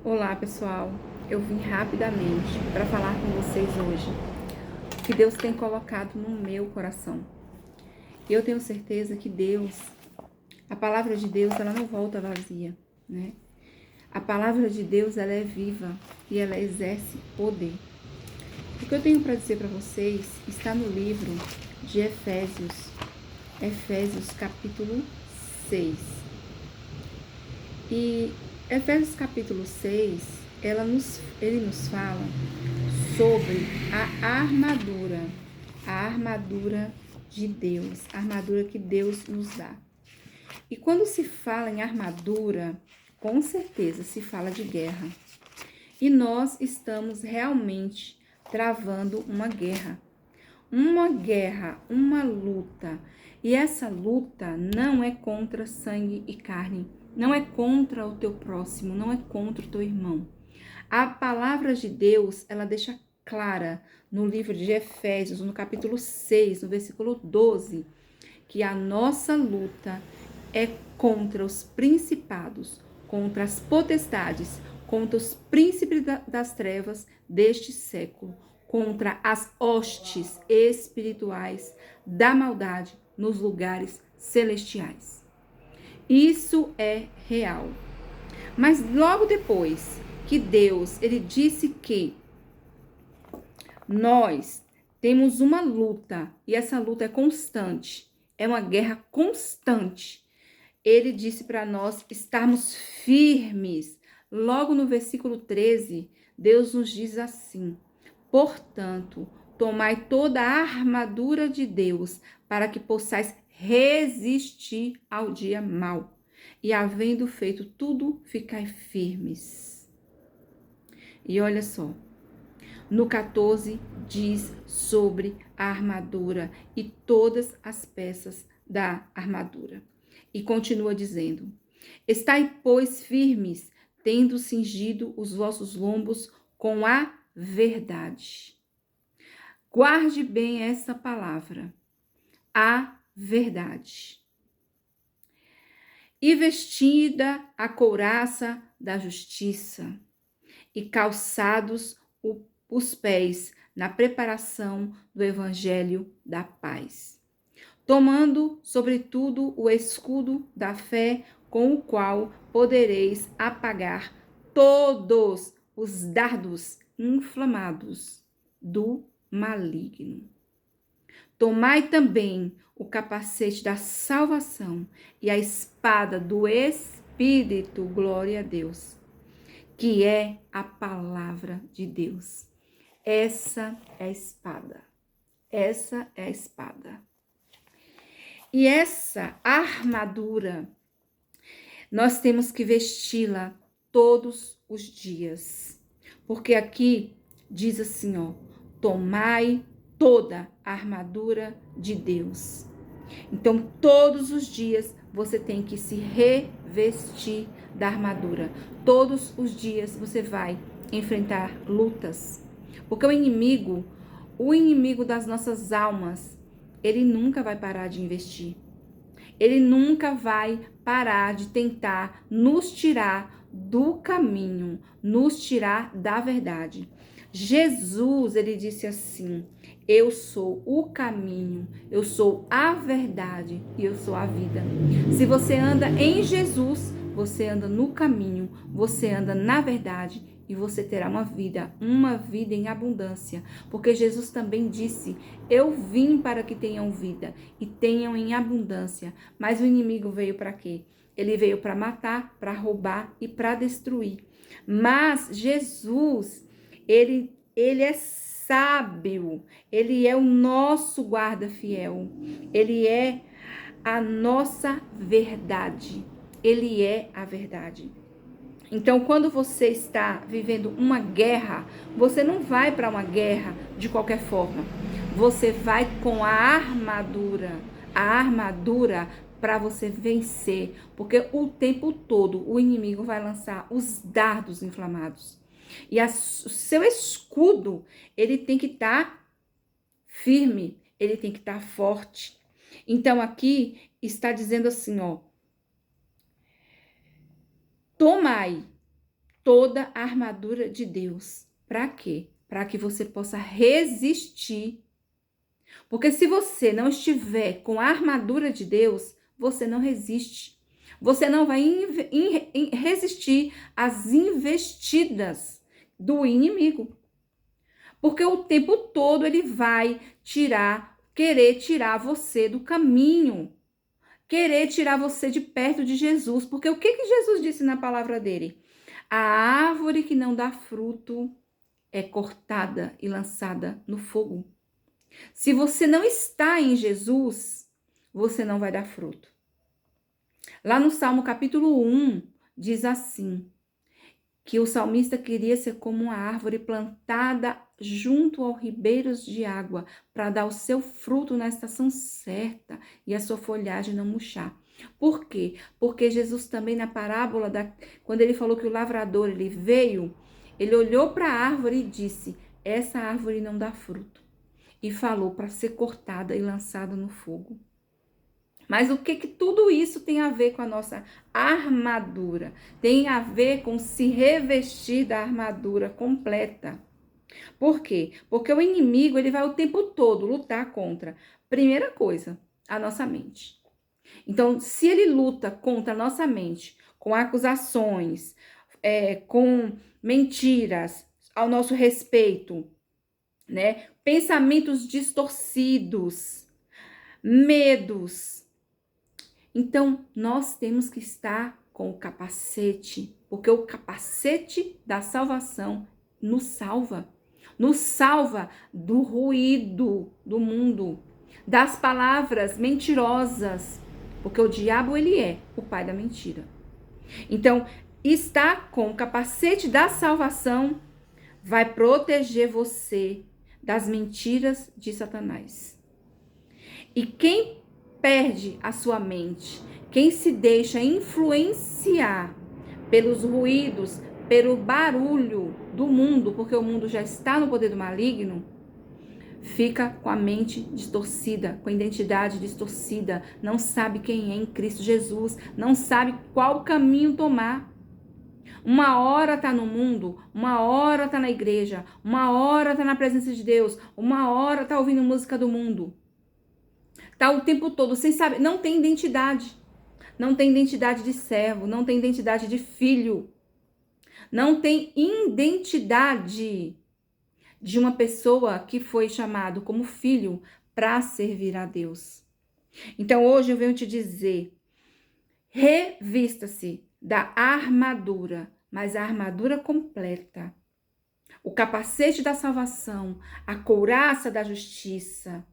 Olá, pessoal. Eu vim rapidamente para falar com vocês hoje o que Deus tem colocado no meu coração. E eu tenho certeza que a palavra de Deus, ela não volta vazia, né? A palavra de Deus, ela é viva e ela exerce poder. O que eu tenho para dizer para vocês está no livro de Efésios capítulo 6. E Efésios capítulo 6, ele nos fala sobre a armadura de Deus, a armadura que Deus nos dá. E quando se fala em armadura, com certeza se fala de guerra. E nós estamos realmente travando uma guerra, uma luta. E essa luta não é contra sangue e carne, não é contra o teu próximo, não é contra o teu irmão. A palavra de Deus, ela deixa clara no livro de Efésios, no capítulo 6, no versículo 12, que a nossa luta é contra os principados, contra as potestades, contra os príncipes das trevas deste século, contra as hostes espirituais da maldade nos lugares celestiais. Isso é real. Mas logo depois que Deus, ele disse que nós temos uma luta e essa luta é constante, é uma guerra constante. Ele disse para nós estarmos firmes. Logo no versículo 13, Deus nos diz assim: portanto, tomai toda a armadura de Deus para que possais resistir ao dia mau. E havendo feito tudo, ficai firmes. E olha só, no 14 diz sobre a armadura e todas as peças da armadura. E continua dizendo: estai, pois, firmes, tendo cingido os vossos lombos com a verdade. Guarde bem essa palavra, a verdade. E vestida a couraça da justiça, e calçados os pés na preparação do evangelho da paz. Tomando, sobretudo, o escudo da fé, com o qual podereis apagar todos os dardos inflamados do maligno. Tomai também o capacete da salvação e a espada do Espírito, glória a Deus, que é a palavra de Deus. Essa é a espada. Essa é a espada. E essa armadura, nós temos que vesti-la todos os dias. Porque aqui diz assim, ó: tomai toda a armadura de Deus. Então, todos os dias você tem que se revestir da armadura. Todos os dias você vai enfrentar lutas. Porque o inimigo das nossas almas, ele nunca vai parar de investir. Ele nunca vai parar de tentar nos tirar do caminho, nos tirar da verdade. Jesus, ele disse assim: eu sou o caminho, eu sou a verdade e eu sou a vida. Se você anda em Jesus, você anda no caminho, você anda na verdade e você terá uma vida em abundância. Porque Jesus também disse: eu vim para que tenham vida e tenham em abundância. Mas o inimigo veio para quê? Ele veio para matar, para roubar e para destruir. Mas Jesus, ele é sábio, ele é o nosso guarda fiel, ele é a nossa verdade, ele é a verdade. Então, quando você está vivendo uma guerra, você não vai para uma guerra de qualquer forma. Você vai com a armadura para você vencer, porque o tempo todo o inimigo vai lançar os dardos inflamados. E o seu escudo, ele tem que estar firme, ele tem que estar forte. Então, aqui está dizendo assim, ó: tomai toda a armadura de Deus. Para quê? Para que você possa resistir. Porque se você não estiver com a armadura de Deus, você não resiste. Você não vai resistir às investidas do inimigo. Porque o tempo todo ele vai querer tirar você do caminho. Querer tirar você de perto de Jesus. Porque o que Jesus disse na palavra dele? A árvore que não dá fruto é cortada e lançada no fogo. Se você não está em Jesus, você não vai dar fruto. Lá no Salmo capítulo 1, diz assim, que o salmista queria ser como uma árvore plantada junto aos ribeiros de água, para dar o seu fruto na estação certa e a sua folhagem não murchar. Por quê? Porque Jesus também na parábola, quando ele falou que o lavrador ele veio, ele olhou para a árvore e disse, essa árvore não dá fruto. E falou para ser cortada e lançada no fogo. Mas o que tudo isso tem a ver com a nossa armadura? Tem a ver com se revestir da armadura completa. Por quê? Porque o inimigo ele vai o tempo todo lutar contra, primeira coisa, a nossa mente. Então, se ele luta contra a nossa mente, com acusações, com mentiras ao nosso respeito, né? Pensamentos distorcidos, medos. Então, nós temos que estar com o capacete, porque o capacete da salvação nos salva. Nos salva do ruído do mundo, das palavras mentirosas, porque o diabo ele é o pai da mentira. Então, estar com o capacete da salvação vai proteger você das mentiras de Satanás. E quem perde a sua mente, quem se deixa influenciar pelos ruídos, pelo barulho do mundo, porque o mundo já está no poder do maligno, fica com a mente distorcida, com a identidade distorcida, não sabe quem é em Cristo Jesus, não sabe qual caminho tomar. Uma hora tá no mundo, uma hora tá na igreja, uma hora tá na presença de Deus, uma hora tá ouvindo música do mundo. Tá o tempo todo sem saber, não tem identidade. Não tem identidade de servo, não tem identidade de filho. Não tem identidade de uma pessoa que foi chamado como filho para servir a Deus. Então hoje eu venho te dizer, revista-se da armadura, mas a armadura completa. O capacete da salvação, a couraça da justiça,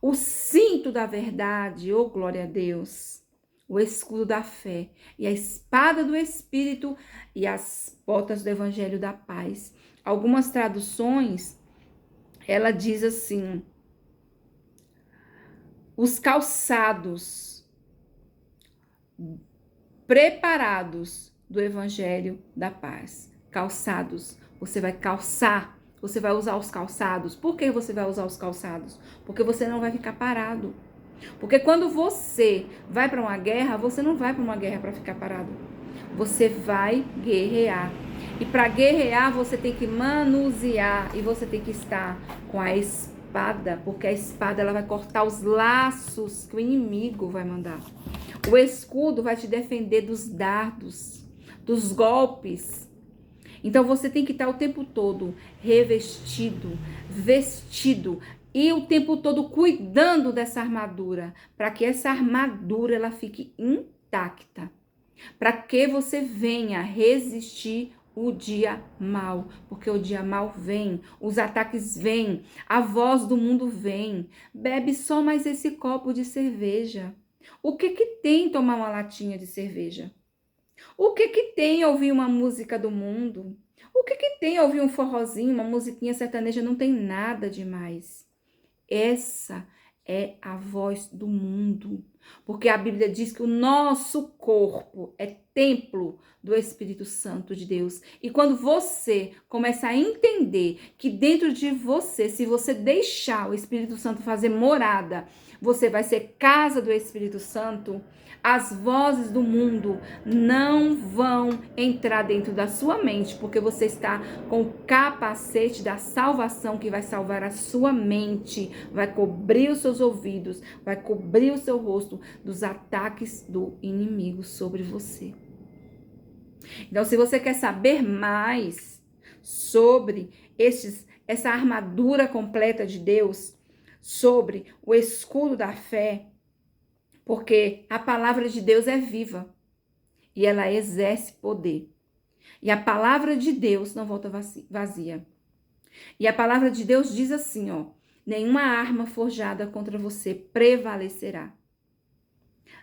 o cinto da verdade, oh glória a Deus, o escudo da fé e a espada do Espírito e as botas do Evangelho da paz. Algumas traduções, ela diz assim, os calçados preparados do Evangelho da paz. Calçados, você vai calçar, você vai usar os calçados. Por que você vai usar os calçados? Porque você não vai ficar parado. Porque quando você vai para uma guerra, você não vai para uma guerra para ficar parado. Você vai guerrear. E para guerrear, você tem que manusear e você tem que estar com a espada, porque a espada ela vai cortar os laços que o inimigo vai mandar. O escudo vai te defender dos dardos, dos golpes. Então você tem que estar o tempo todo revestido, vestido e o tempo todo cuidando dessa armadura, para que essa armadura ela fique intacta, para que você venha resistir o dia mal, porque o dia mal vem, os ataques vêm, a voz do mundo vem. Bebe só mais esse copo de cerveja. O que tem tomar uma latinha de cerveja? O que tem ouvir uma música do mundo? O que tem ouvir um forrozinho, uma musiquinha sertaneja? Não tem nada demais. Essa é a voz do mundo. Porque a Bíblia diz que o nosso corpo é templo do Espírito Santo de Deus. E quando você começa a entender que dentro de você, se você deixar o Espírito Santo fazer morada, você vai ser casa do Espírito Santo, as vozes do mundo não vão entrar dentro da sua mente, porque você está com o capacete da salvação que vai salvar a sua mente, vai cobrir os seus ouvidos, vai cobrir o seu rosto dos ataques do inimigo sobre você. Então, se você quer saber mais sobre essa armadura completa de Deus, sobre o escudo da fé, porque a palavra de Deus é viva e ela exerce poder. E a palavra de Deus não volta vazia. E a palavra de Deus diz assim, ó: nenhuma arma forjada contra você prevalecerá.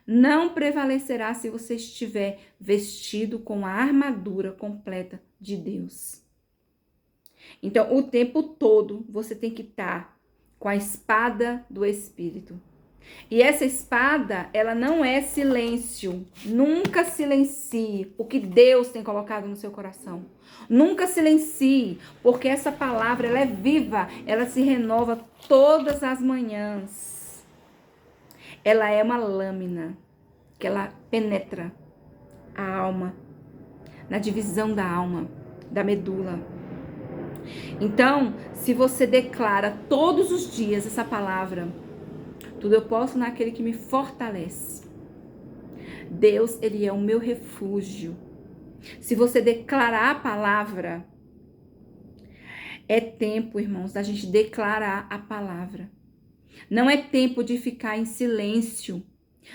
Não prevalecerá se você estiver vestido com a armadura completa de Deus. Então, o tempo todo você tem que estar com a espada do Espírito. E essa espada, ela não é silêncio. Nunca silencie o que Deus tem colocado no seu coração. Nunca silencie, porque essa palavra, ela é viva, ela se renova todas as manhãs. Ela é uma lâmina que ela penetra a alma, na divisão da alma, da medula. Então, se você declara todos os dias essa palavra, tudo eu posso naquele que me fortalece. Deus, ele é o meu refúgio. Se você declarar a palavra, é tempo, irmãos, da gente declarar a palavra. Não é tempo de ficar em silêncio.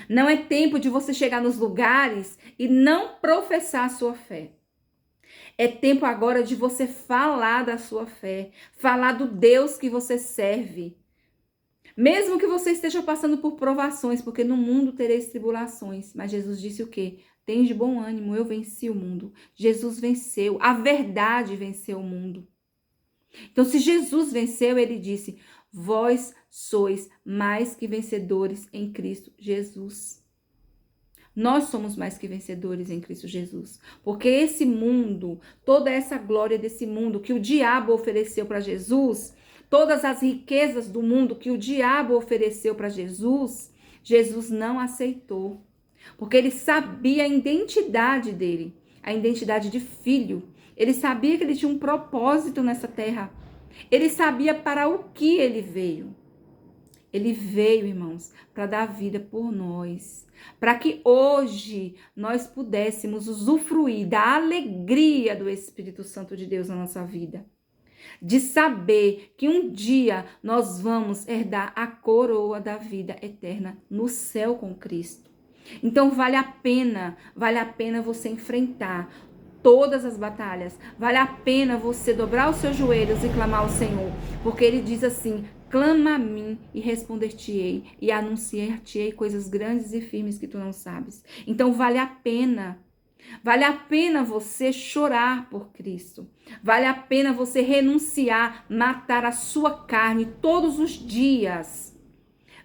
Não é tempo de você chegar nos lugares e não professar a sua fé. É tempo agora de você falar da sua fé, falar do Deus que você serve. Mesmo que você esteja passando por provações, porque no mundo tereis tribulações. Mas Jesus disse o quê? Tem de bom ânimo, eu venci o mundo. Jesus venceu, a verdade venceu o mundo. Então, se Jesus venceu, ele disse: vós sois mais que vencedores em Cristo Jesus. Nós somos mais que vencedores em Cristo Jesus. Porque esse mundo, toda essa glória desse mundo que o diabo ofereceu para Jesus, todas as riquezas do mundo que o diabo ofereceu para Jesus, Jesus não aceitou. Porque ele sabia a identidade dele, a identidade de filho. Ele sabia que ele tinha um propósito nessa terra. Ele sabia para o que ele veio. Ele veio, irmãos, para dar vida por nós. Para que hoje nós pudéssemos usufruir da alegria do Espírito Santo de Deus na nossa vida. De saber que um dia nós vamos herdar a coroa da vida eterna no céu com Cristo. Então vale a pena você enfrentar todas as batalhas. Vale a pena você dobrar os seus joelhos e clamar ao Senhor, porque ele diz assim: clama a mim e responder-te-ei e anunciar-te-ei coisas grandes e firmes que tu não sabes. Então vale a pena você chorar por Cristo. Vale a pena você renunciar, matar a sua carne todos os dias.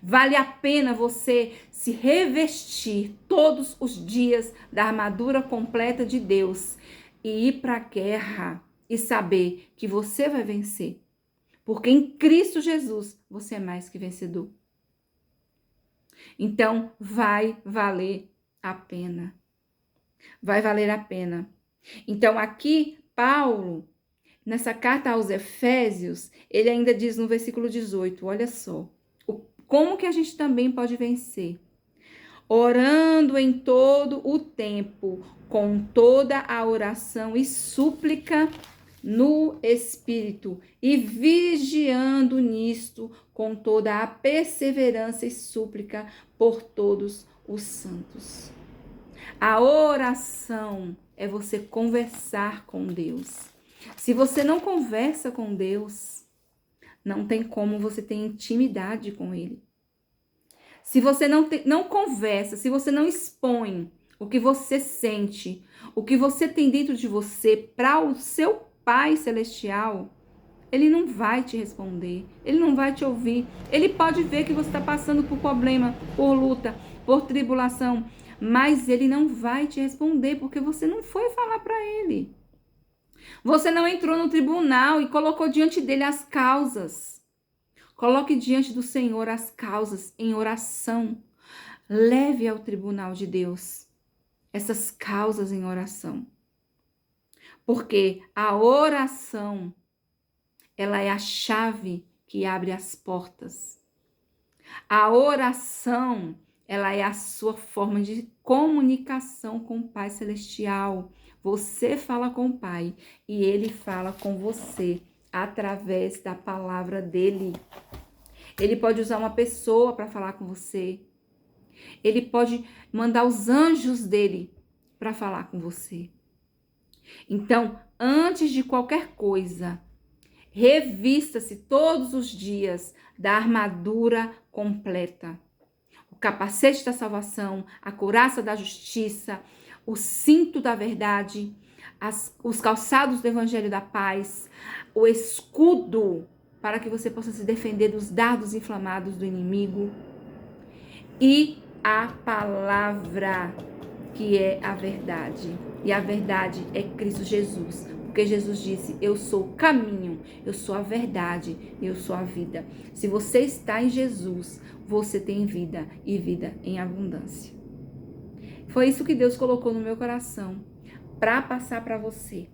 Vale a pena você se revestir todos os dias da armadura completa de Deus e ir para a guerra e saber que você vai vencer. Porque em Cristo Jesus você é mais que vencedor. Então vai valer a pena. Vai valer a pena. Então aqui Paulo, nessa carta aos Efésios, ele ainda diz no versículo 18, olha só, como que a gente também pode vencer? Orando em todo o tempo, com toda a oração e súplica no Espírito, e vigiando nisto com toda a perseverança e súplica por todos os santos. A oração é você conversar com Deus. Se você não conversa com Deus, não tem como você ter intimidade com Ele. Se você não conversa, se você não expõe o que você sente, o que você tem dentro de você para o seu Pai Celestial, Ele não vai te responder, Ele não vai te ouvir. Ele pode ver que você está passando por problema, por luta, por tribulação, mas ele não vai te responder, porque você não foi falar para ele. Você não entrou no tribunal e colocou diante dele as causas. Coloque diante do Senhor as causas em oração. Leve ao tribunal de Deus essas causas em oração. Porque a oração, ela é a chave que abre as portas. A oração, ela é a sua forma de comunicação com o Pai Celestial. Você fala com o Pai e Ele fala com você através da palavra dEle. Ele pode usar uma pessoa para falar com você. Ele pode mandar os anjos dEle para falar com você. Então, antes de qualquer coisa, revista-se todos os dias da armadura completa. O capacete da salvação, a couraça da justiça, o cinto da verdade, os calçados do evangelho da paz, o escudo para que você possa se defender dos dardos inflamados do inimigo e a palavra, que é a verdade. E a verdade é Cristo Jesus. Porque Jesus disse, eu sou o caminho, eu sou a verdade, eu sou a vida. Se você está em Jesus, você tem vida e vida em abundância. Foi isso que Deus colocou no meu coração para passar para você.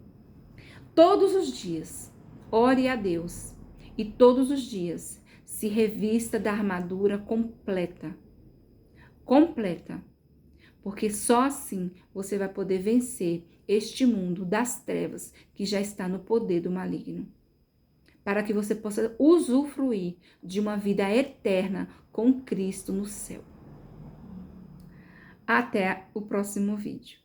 Todos os dias, ore a Deus e todos os dias se revista da armadura completa. Completa. Porque só assim você vai poder vencer este mundo das trevas que já está no poder do maligno. Para que você possa usufruir de uma vida eterna com Cristo no céu. Até o próximo vídeo.